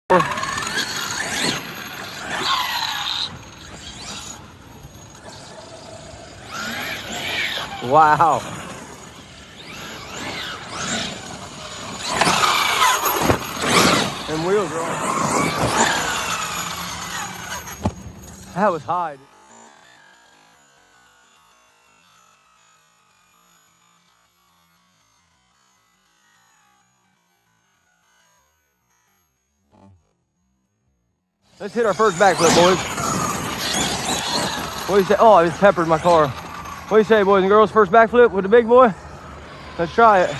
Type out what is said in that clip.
Wow. Them wheels are on. That was high. Let's hit our first backflip, boys. What do you say? Oh, I just peppered my car. What do you say, boys and girls? First backflip with the big boy? Let's try it.